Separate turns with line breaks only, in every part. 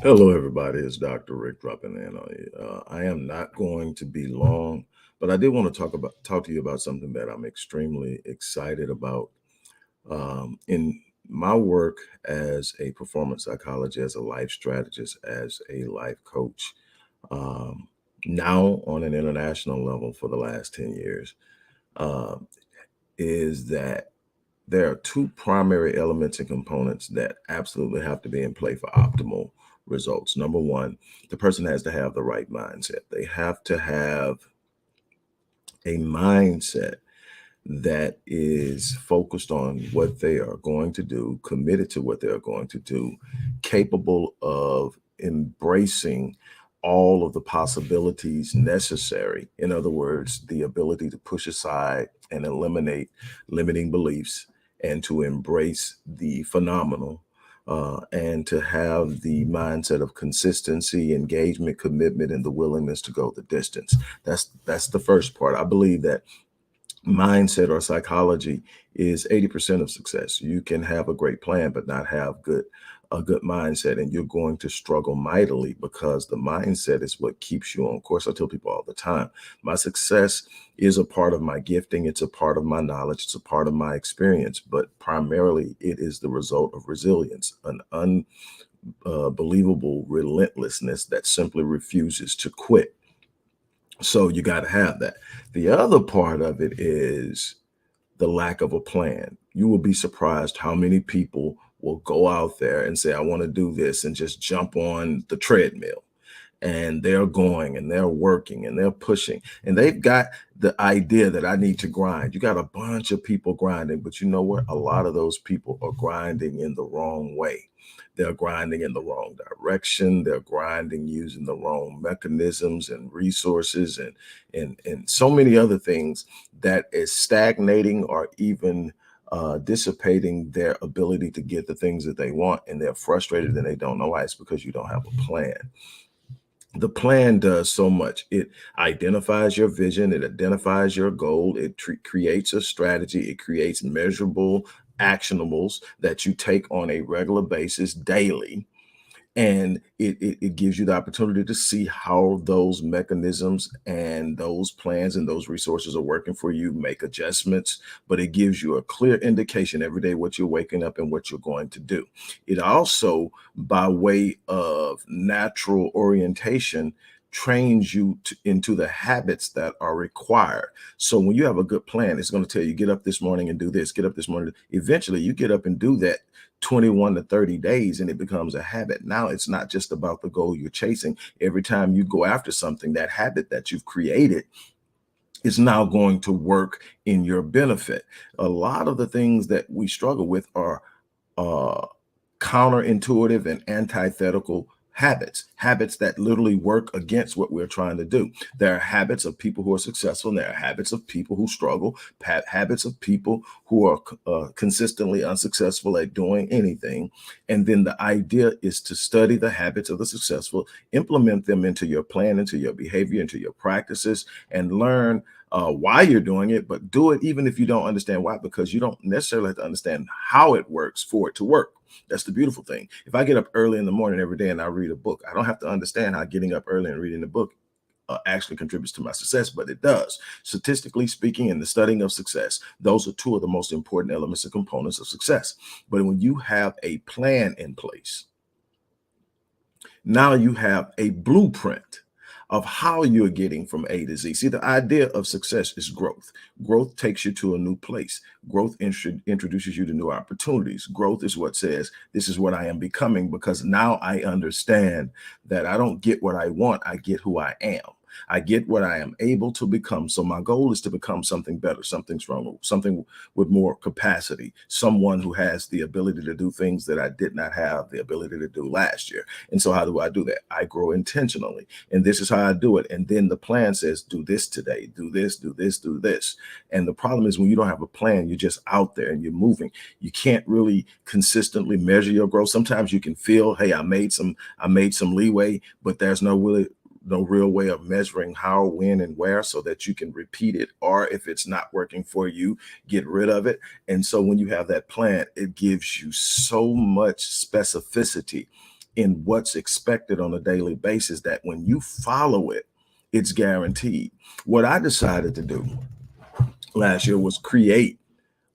Hello, everybody. It's Dr. Rick dropping in on you. I am not going to be long, but I did want to talk to you about something that I'm extremely excited about. In my work as a performance psychologist, as a life strategist, as a life coach, um, now on an international level for the last 10 years, uh, is that there are two primary elements and components that absolutely have to be in play for optimal results. Number one, the person has to have the right mindset. They have to have a mindset that is focused on what they are going to do, committed to what they are going to do, capable of embracing all of the possibilities necessary. In other words, the ability to push aside and eliminate limiting beliefs and to embrace the phenomenal. And to have the mindset of consistency, engagement, commitment, and the willingness to go the distance. That's the first part. I believe that mindset or psychology is 80% of success. You can have a great plan but not have a good mindset, and you're going to struggle mightily because the mindset is what keeps you on course. I tell people all the time, my success is a part of my gifting, it's a part of my knowledge, it's a part of my experience, but primarily it is the result of resilience, an unbelievable relentlessness that simply refuses to quit. So you got to have that. The other part of it is the lack of a plan. You will be surprised how many people will go out there and say, I want to do this, and just jump on the treadmill. And they're going and they're working and they're pushing. And they've got the idea that I need to grind. You got a bunch of people grinding, but you know what? A lot of those people are grinding in the wrong way. They're grinding in the wrong direction. They're grinding using the wrong mechanisms and resources and so many other things that is stagnating or even dissipating their ability to get the things that they want. And they're frustrated and they don't know why. It's because you don't have a plan. The plan does so much. It identifies your vision, it identifies your goal, it creates a strategy, it creates measurable actionables that you take on a regular basis daily, and it gives you the opportunity to see how those mechanisms and those plans and those resources are working for you, make adjustments, but it gives you a clear indication every day what you're waking up and what you're going to do. It also, by way of natural orientation, trains you into the habits that are required. So when you have a good plan, it's going to tell you, get up this morning and do this, get up this morning. Eventually you get up and do that 21 to 30 days, and it becomes a habit. Now it's not just about the goal you're chasing. Every time you go after something, that habit that you've created is now going to work in your benefit. A lot of the things that we struggle with are uh, counterintuitive and antithetical habits that literally work against what we're trying to do. There are habits of people who are successful, and there are habits of people who struggle, habits of people who are consistently unsuccessful at doing anything. And then the idea is to study the habits of the successful, implement them into your plan, into your behavior, into your practices, and learn why you're doing it, but do it even if you don't understand why, because you don't necessarily have to understand how it works for it to work. That's the beautiful thing. If I get up early in the morning every day and I read a book, I don't have to understand how getting up early and reading the book actually contributes to my success, but it does. Statistically speaking, in the studying of success, those are two of the most important elements and components of success. But when you have a plan in place, now you have a blueprint of how you're getting from A to Z. See, the idea of success is growth. Growth takes you to a new place. Growth introduces you to new opportunities. Growth is what says, this is what I am becoming, because now I understand that I don't get what I want, I get who I am. I get what I am able to become. So my goal is to become something better, something stronger, something with more capacity, someone who has the ability to do things that I did not have the ability to do last year. And so how do I do that? I grow intentionally. And this is how I do it. And then the plan says, do this today, do this, do this, do this. And the problem is when you don't have a plan, you're just out there and you're moving. You can't really consistently measure your growth. Sometimes you can feel, hey, I made some leeway, but there's no real way of measuring how, when, and where, so that you can repeat it. Or if it's not working for you, get rid of it. And so when you have that plan, it gives you so much specificity in what's expected on a daily basis, that when you follow it, it's guaranteed. What I decided to do last year was create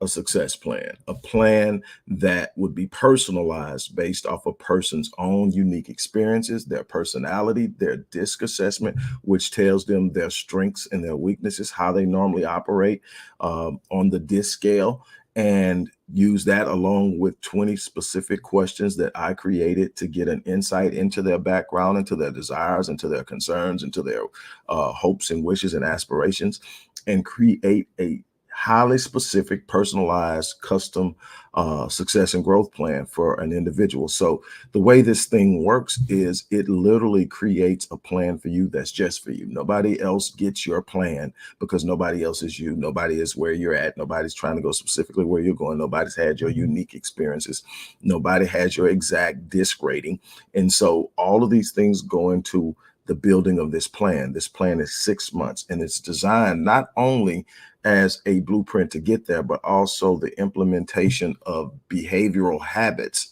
a success plan, a plan that would be personalized based off a person's own unique experiences, their personality, their DISC assessment, which tells them their strengths and their weaknesses, how they normally operate on the DISC scale, and use that along with 20 specific questions that I created to get an insight into their background, into their desires, into their concerns, into their hopes and wishes and aspirations, and create a highly specific, personalized, custom success and growth plan for an individual. So the way this thing works is it literally creates a plan for you that's just for you. Nobody else gets your plan because nobody else is you. Nobody is where you're at. Nobody's trying to go specifically where you're going. Nobody's had your unique experiences. Nobody has your exact DISC rating. And so all of these things go into the building of this plan. This plan is 6 months, and it's designed not only as a blueprint to get there, but also the implementation of behavioral habits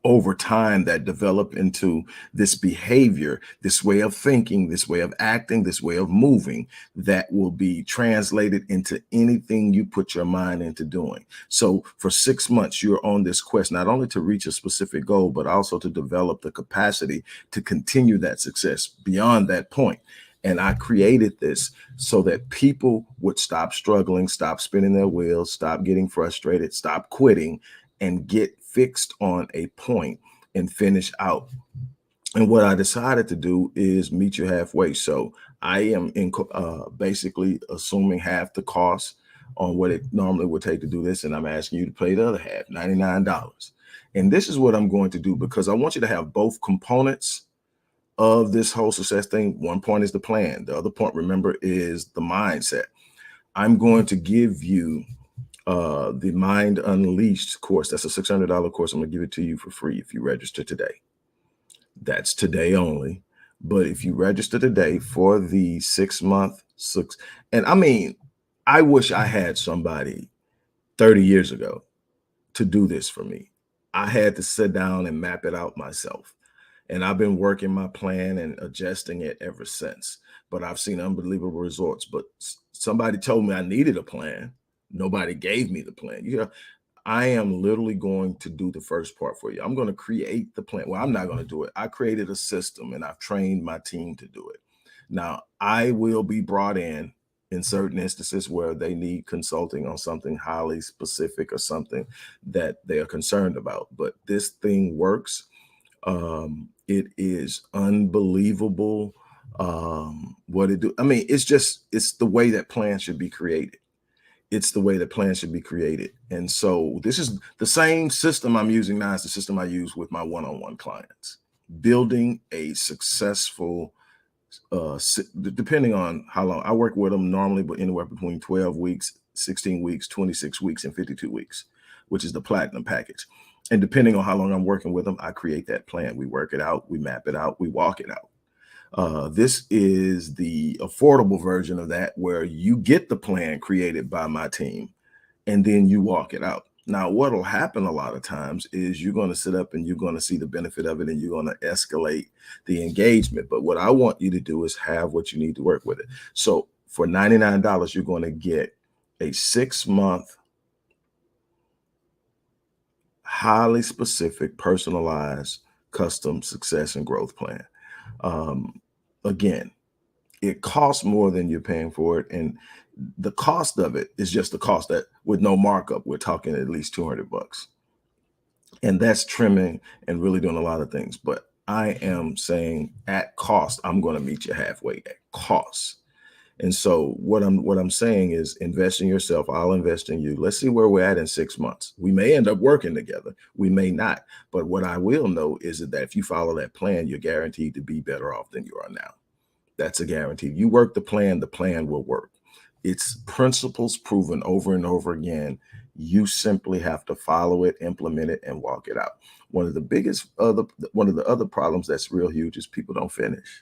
over time that develop into this behavior, this way of thinking, this way of acting, this way of moving that will be translated into anything you put your mind into doing. So for 6 months, you're on this quest, not only to reach a specific goal, but also to develop the capacity to continue that success beyond that point. And I created this so that people would stop struggling, stop spinning their wheels, stop getting frustrated, stop quitting, and get fixed on a point and finish out. And what I decided to do is meet you halfway. So I am basically assuming half the cost on what it normally would take to do this. And I'm asking you to pay the other half, $99. And this is what I'm going to do because I want you to have both components of this whole success thing. One point is the plan. The other point, remember, is the mindset. I'm going to give you the Mind Unleashed course. That's a $600 course. I'm going to give it to you for free if you register today. That's today only. But if you register today for the 6 month, and I mean, I wish I had somebody 30 years ago to do this for me. I had to sit down and map it out myself. And I've been working my plan and adjusting it ever since. But I've seen unbelievable results. But somebody told me I needed a plan. Nobody gave me the plan. I am literally going to do the first part for you. I'm going to create the plan. Well, I'm not going to do it. I created a system and I've trained my team to do it. Now, I will be brought in certain instances where they need consulting on something highly specific or something that they are concerned about. But this thing works. It is unbelievable what it do. I mean, it's the way that plans should be created. It's the way that plans should be created. And so this is the same system I'm using now as the system I use with my one-on-one clients. Building a successful, depending on how long I work with them normally, but anywhere between 12 weeks, 16 weeks, 26 weeks, and 52 weeks, which is the platinum package. And depending on how long I'm working with them, I create that plan. We work it out, we map it out, we walk it out. This is the affordable version of that, where you get the plan created by my team and then you walk it out. Now, what will happen a lot of times is you're going to sit up and you're going to see the benefit of it and you're going to escalate the engagement. But what I want you to do is have what you need to work with it. So for $99, you're going to get a 6-month, highly specific, personalized, custom success and growth plan. Again, it costs more than you're paying for it. And the cost of it is just the cost, that with no markup, we're talking at least $200. And that's trimming and really doing a lot of things. But I am saying at cost, I'm going to meet you halfway at cost. And so what I'm saying is invest in yourself. I'll invest in you. Let's see where we're at in 6 months. We may end up working together. We may not. But what I will know is that if you follow that plan, you're guaranteed to be better off than you are now. That's a guarantee. You work the plan will work. It's principles proven over and over again. You simply have to follow it, implement it, and walk it out. One of the other problems that's real huge is people don't finish.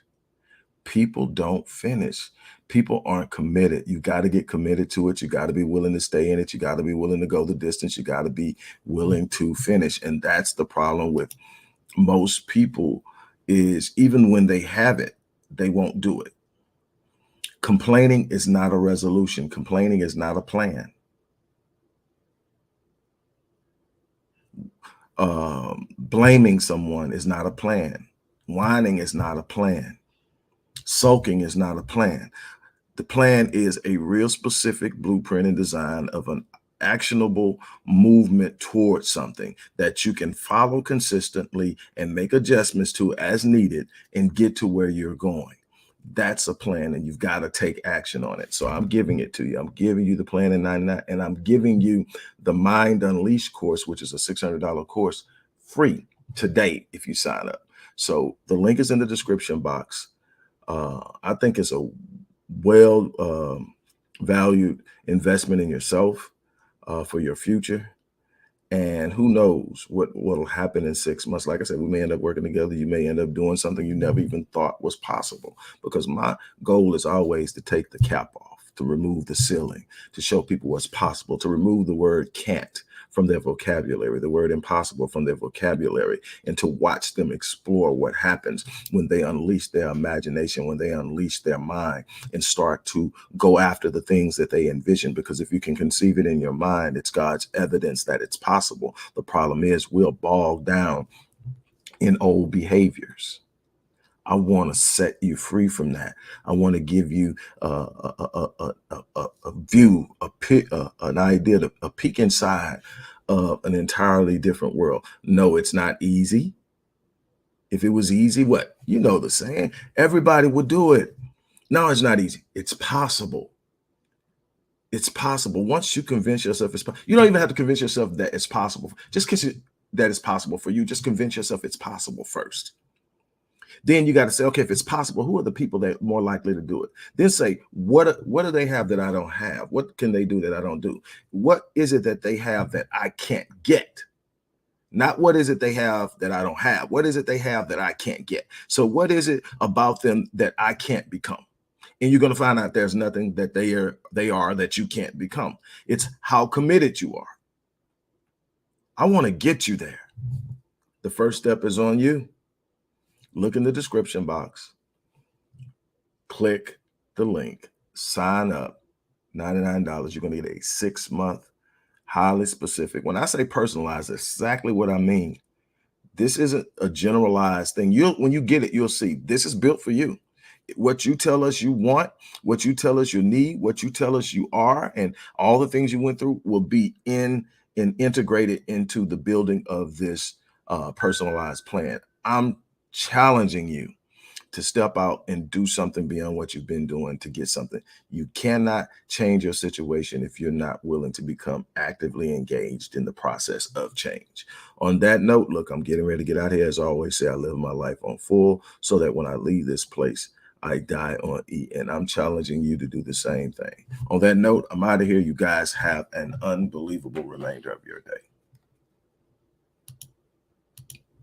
People don't finish. People aren't committed. You got to get committed to it. You got to be willing to stay in it. You got to be willing to go the distance. You got to be willing to finish. And that's the problem with most people is even when they have it, they won't do it. Complaining is not a resolution. Complaining is not a plan. Blaming someone is not a plan. Whining is not a plan. Sulking is not a plan. The plan is a real specific blueprint and design of an actionable movement towards something that you can follow consistently and make adjustments to as needed and get to where you're going. That's a plan, and you've got to take action on it. So I'm giving it to you. I'm giving you the plan in 99, and I'm giving you the Mind Unleashed course, which is a $600 course, free today if you sign up. So the link is in the description box. I think it's a well valued investment in yourself for your future. And who knows what'll happen in 6 months. Like I said, we may end up working together. You may end up doing something you never even thought was possible, because my goal is always to take the cap off, to remove the ceiling, to show people what's possible, to remove the word can't from their vocabulary, the word impossible from their vocabulary, and to watch them explore what happens when they unleash their imagination, when they unleash their mind and start to go after the things that they envision. Because if you can conceive it in your mind, it's God's evidence that it's possible. The problem is we'll bog down in old behaviors. I want to set you free from that. I want to give you a view, an idea, a peek inside of an entirely different world. No, it's not easy. If it was easy, what? You know the saying, everybody would do it. No, it's not easy. It's possible. It's possible. Once you convince yourself it's possible, you don't even have to convince yourself that it's possible. Just convince that it's possible for you. Just convince yourself it's possible first. Then you got to say, okay, if it's possible, who are the people that are more likely to do it? Then say, what do they have that I don't have? What can they do that I don't do? What is it that they have that I can't get? Not what is it they have that I don't have? What is it they have that I can't get? So what is it about them that I can't become? And you're going to find out there's nothing that they are that you can't become. It's how committed you are. I want to get you there. The first step is on you. Look in the description box, click the link, sign up, $99. You're going to get a 6-month, highly specific. When I say personalized, that's exactly what I mean. This isn't a generalized thing. When you get it, you'll see this is built for you. What you tell us you want, what you tell us you need, what you tell us you are, and all the things you went through will be in and integrated into the building of this personalized plan. I'm challenging you to step out and do something beyond what you've been doing to get something. You cannot change your situation if you're not willing to become actively engaged in the process of change. On that note, look, I'm getting ready to get out here. As I always say, I live my life on full so that when I leave this place, I die on E. And I'm challenging you to do the same thing. On that note, I'm out of here. You guys have an unbelievable remainder of your day.